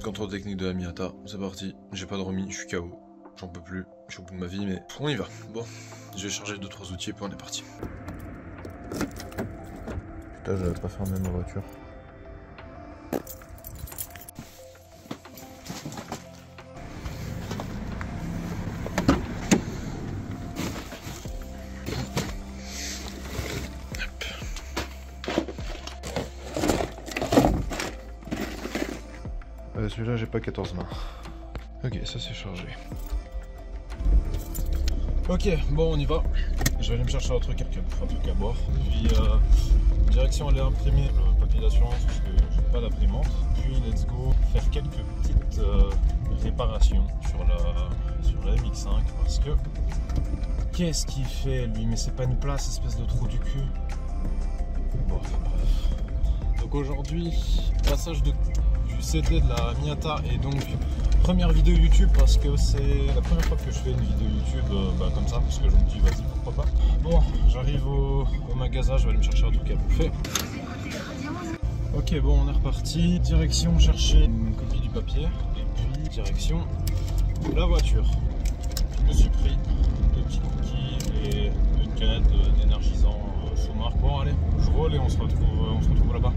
Contrôle technique de la Miata, c'est parti. J'ai pas dormi, je suis KO. J'en peux plus, je suis au bout de ma vie, mais on y va. Bon, je vais charger 2-3 outils et puis on est parti. Putain, j'avais pas fermé ma voiture. Celui-là, j'ai pas 14 mains. Ok, ça c'est chargé. Ok, bon, on y va. Je vais aller me chercher un truc à boire. Puis, direction aller imprimer le papier d'assurance parce que j'ai pas d'imprimante. Puis, let's go faire quelques petites réparations sur la MX5 parce que. Qu'est-ce qu'il fait lui? Mais c'est pas une place, espèce de trou du cul. Bon, bref. Donc aujourd'hui, passage du CD de la Miata et donc première vidéo YouTube parce que c'est la première fois que je fais une vidéo YouTube comme ça parce que je me dis vas-y pourquoi pas. Bon, j'arrive au magasin, je vais aller me chercher un truc à bouffer. Ok, bon, on est reparti, direction chercher une copie du papier et puis direction la voiture. Je me suis pris 2 petits cookies et une canette d'énergisant sous marque. Bon allez, je roule et on se retrouve là-bas.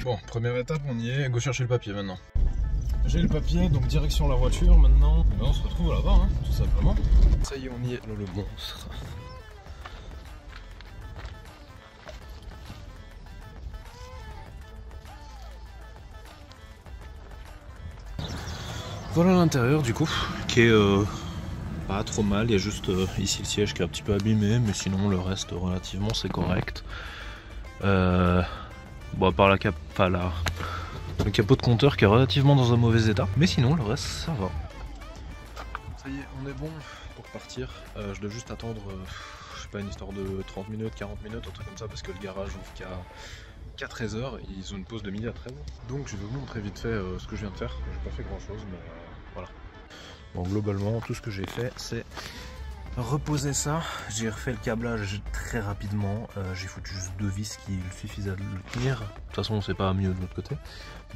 Bon, première étape, on y est, go chercher le papier maintenant. J'ai le papier, donc direction la voiture maintenant. Et ben, on se retrouve là-bas, hein, tout simplement. Ça y est, on y est, le monstre. Voilà l'intérieur du coup, qui est pas trop mal. Il y a juste ici le siège qui est un petit peu abîmé, mais sinon le reste relativement c'est correct. Bon, à part le capot de compteur qui est relativement dans un mauvais état, mais sinon le reste ça va. Ça y est, on est bon pour partir. Je dois juste attendre, je sais pas, une histoire de 30 minutes, 40 minutes, un truc comme ça, parce que le garage ouvre qu'à 13h, ils ont une pause de midi à 13h. Donc je vais vous montrer vite fait ce que je viens de faire. J'ai pas fait grand chose, mais voilà. Bon, globalement, tout ce que j'ai fait, c'est reposer ça. J'ai refait le câblage très rapidement. J'ai foutu juste 2 vis qui suffisent à le tenir. De toute façon, c'est pas mieux de l'autre côté.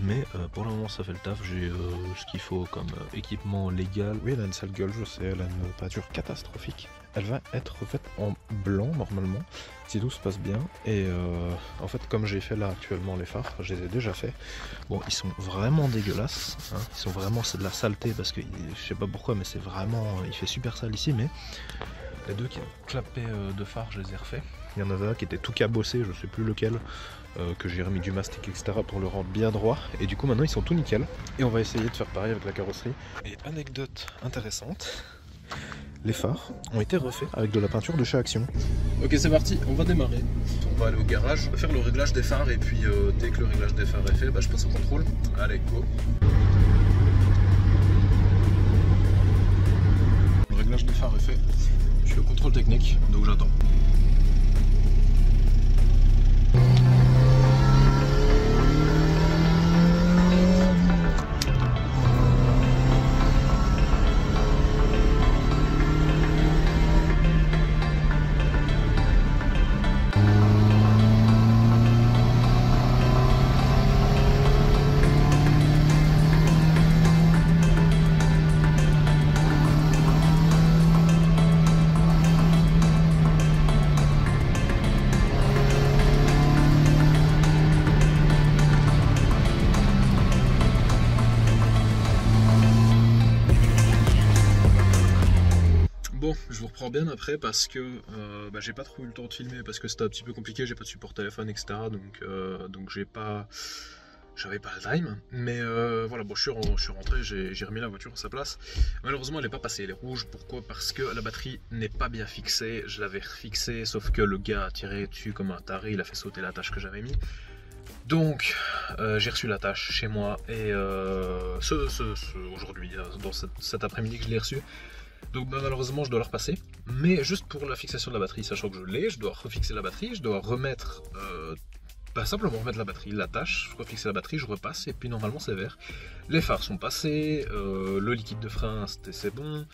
Mais pour le moment, ça fait le taf. J'ai ce qu'il faut comme équipement légal. Oui, elle a une sale gueule, je sais. Elle a une peinture catastrophique. Elle va être refaite en blanc normalement, si tout se passe bien. Et en fait, comme j'ai fait là actuellement les phares, je les ai déjà fait. Bon, ils sont vraiment dégueulasses, hein. Ils sont vraiment, c'est de la saleté parce que je sais pas pourquoi, mais c'est vraiment, il fait super sale ici. Mais les 2 qui ont clapé de phare, je les ai refaits. Il y en avait un qui était tout cabossé, je sais plus lequel, que j'ai remis du mastic, etc. pour le rendre bien droit. Et du coup, maintenant ils sont tout nickel. Et on va essayer de faire pareil avec la carrosserie. Et anecdote intéressante, les phares ont été refaits avec de la peinture de chez Action. Ok, c'est parti, on va démarrer. On va aller au garage, faire le réglage des phares et puis dès que le réglage des phares est fait, je passe au contrôle. Allez, go. Le réglage des phares est fait. Je suis au contrôle technique, donc j'attends. Bon, je vous reprends bien après parce que j'ai pas trop eu le temps de filmer parce que c'était un petit peu compliqué, j'ai pas de support téléphone, etc. Donc j'avais pas le time. Mais voilà, bon, je suis rentré, j'ai remis la voiture à sa place. Malheureusement, elle n'est pas passée, elle est rouge. Pourquoi? Parce que la batterie n'est pas bien fixée. Je l'avais refixée, sauf que le gars a tiré dessus comme un taré, il a fait sauter la tâche que j'avais mis. Donc j'ai reçu la tâche chez moi et aujourd'hui, dans cet après-midi que je l'ai reçu. Donc malheureusement je dois la repasser, mais juste pour la fixation de la batterie, sachant que je l'ai, je dois refixer la batterie, je dois remettre, simplement remettre la batterie, l'attache, je refixer la batterie, je repasse et puis normalement c'est vert. Les phares sont passés, le liquide de frein c'est bon,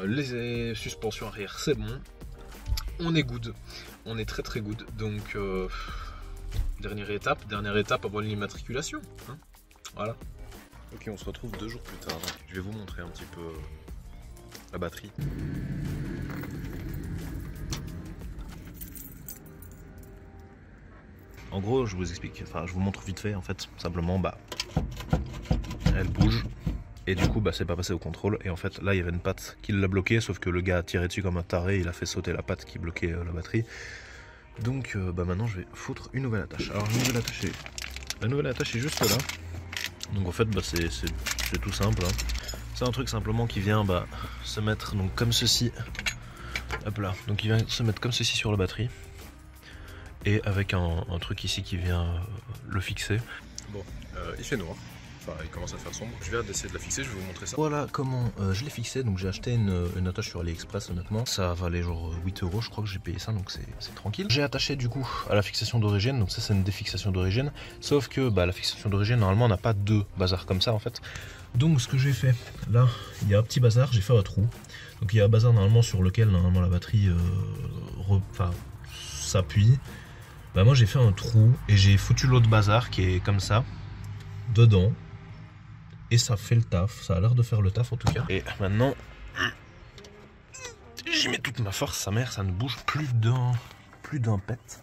les suspensions arrière c'est bon, on est good, on est très très good, donc dernière étape avant l'immatriculation, hein, voilà. Ok, on se retrouve 2 jours plus tard, je vais vous montrer un petit peu la batterie. En gros, je vous explique, enfin je vous montre vite fait en fait, simplement elle bouge et du coup c'est pas passé au contrôle et en fait là il y avait une patte qui l'a bloqué, sauf que le gars a tiré dessus comme un taré, il a fait sauter la patte qui bloquait la batterie. Donc maintenant je vais foutre une nouvelle attache. Alors la nouvelle attache est juste là. Donc en fait c'est tout simple, hein. C'est un truc simplement qui vient se mettre donc comme ceci. Hop là, donc il vient se mettre comme ceci sur la batterie. Et avec un truc ici qui vient le fixer. Bon, il fait noir. Enfin, il commence à faire sombre. Je viens d'essayer de la fixer, je vais vous montrer ça. Voilà comment je l'ai fixé. Donc j'ai acheté une attache sur AliExpress, honnêtement. Ça valait genre 8 €, je crois que j'ai payé ça, donc c'est tranquille. J'ai attaché du coup à la fixation d'origine. Donc ça c'est une défixation d'origine. Sauf que la fixation d'origine, normalement on n'a pas 2 bazars comme ça en fait. Donc ce que j'ai fait, là il y a un petit bazar, j'ai fait un trou. Donc il y a un bazar normalement sur lequel normalement la batterie s'appuie. Moi j'ai fait un trou et j'ai foutu l'autre bazar qui est comme ça dedans. Et ça fait le taf, ça a l'air de faire le taf en tout cas. Et maintenant, j'y mets toute ma force, sa mère, ça ne bouge plus d'un pet.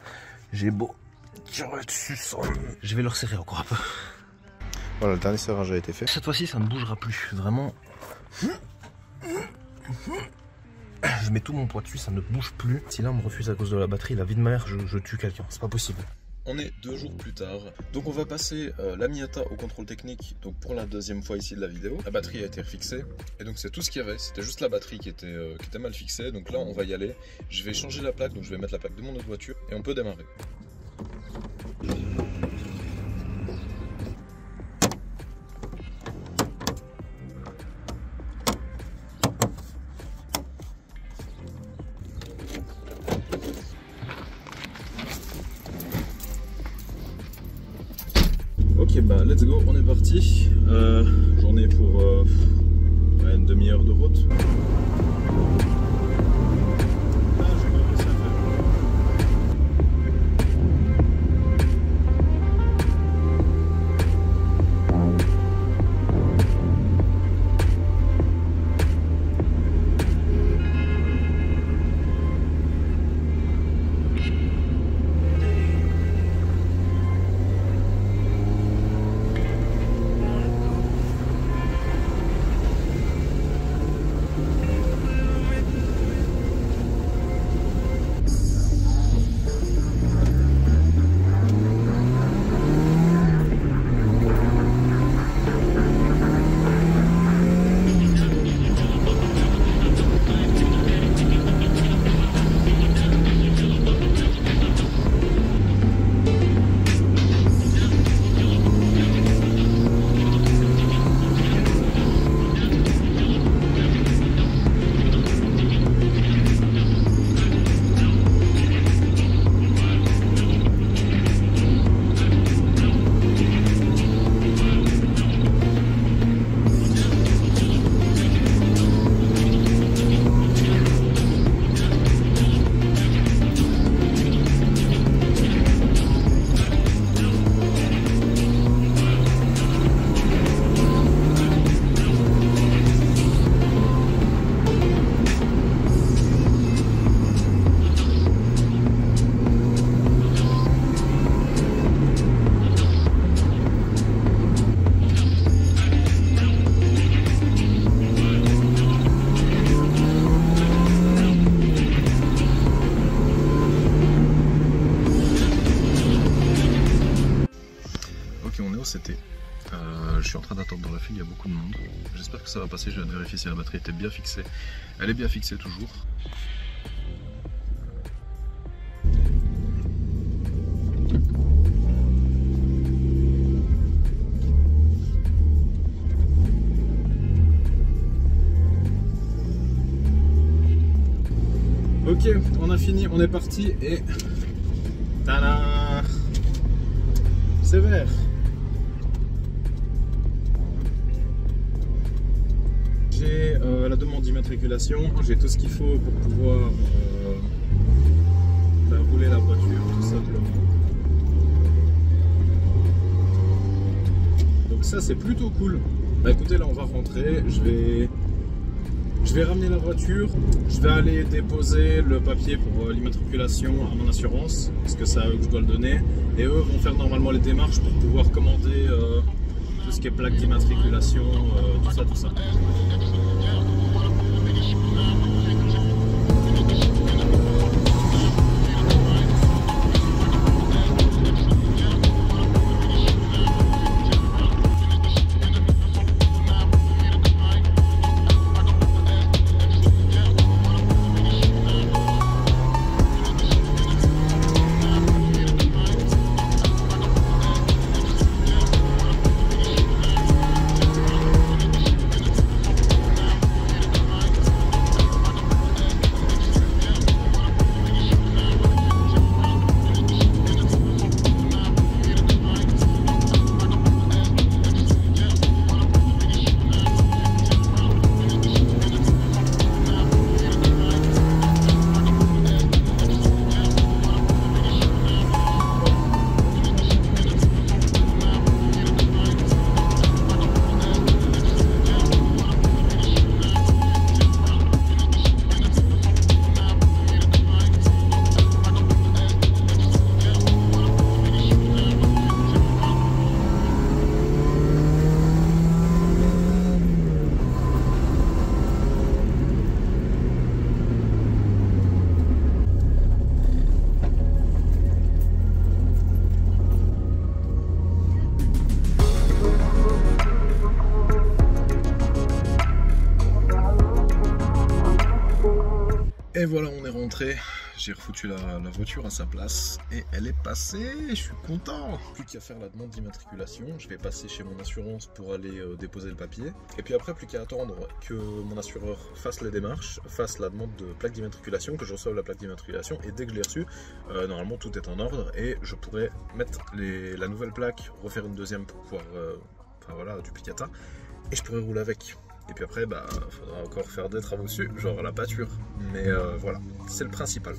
J'ai beau tirer dessus sans... Je vais le resserrer encore un peu. Voilà, le dernier serrage a été fait. Cette fois-ci, ça ne bougera plus, vraiment. Je mets tout mon poids dessus, ça ne bouge plus. Si là on me refuse à cause de la batterie, la vie de ma mère, je tue quelqu'un, c'est pas possible. On est 2 jours plus tard, donc on va passer la Miata au contrôle technique, donc pour la deuxième fois ici de la vidéo. La batterie a été refixée, et donc c'est tout ce qu'il y avait, c'était juste la batterie qui était mal fixée, donc là on va y aller. Je vais changer la plaque, donc je vais mettre la plaque de mon autre voiture, et on peut démarrer. Ok, let's go, on est parti. J'en ai pour une demi-heure de route. C'était. Je suis en train d'attendre dans la file, il y a beaucoup de monde. J'espère que ça va passer, je viens de vérifier si la batterie était bien fixée. Elle est bien fixée toujours. a fini, on est parti et... Tada! C'est vert. J'ai la demande d'immatriculation, j'ai tout ce qu'il faut pour pouvoir faire rouler la voiture tout simplement. Donc ça c'est plutôt cool. Bah écoutez, là on va rentrer, je vais ramener la voiture, je vais aller déposer le papier pour l'immatriculation à mon assurance, parce que c'est à eux que je dois le donner, et eux vont faire normalement les démarches pour pouvoir commander tout ce qui est plaque d'immatriculation, tout ça. Et voilà, on est rentré, j'ai refoutu la voiture à sa place et elle est passée, je suis content. Plus qu'à faire la demande d'immatriculation, je vais passer chez mon assurance pour aller déposer le papier. Et puis après, plus qu'à attendre que mon assureur fasse les démarches, fasse la demande de plaque d'immatriculation, que je reçoive la plaque d'immatriculation. Et dès que je l'ai reçue, normalement tout est en ordre et je pourrai mettre la nouvelle plaque, refaire une deuxième pour pouvoir, enfin voilà, duplicata. Et je pourrai rouler avec. Et puis après, bah, faudra encore faire des travaux dessus, genre la pâture. Mais voilà, c'est le principal.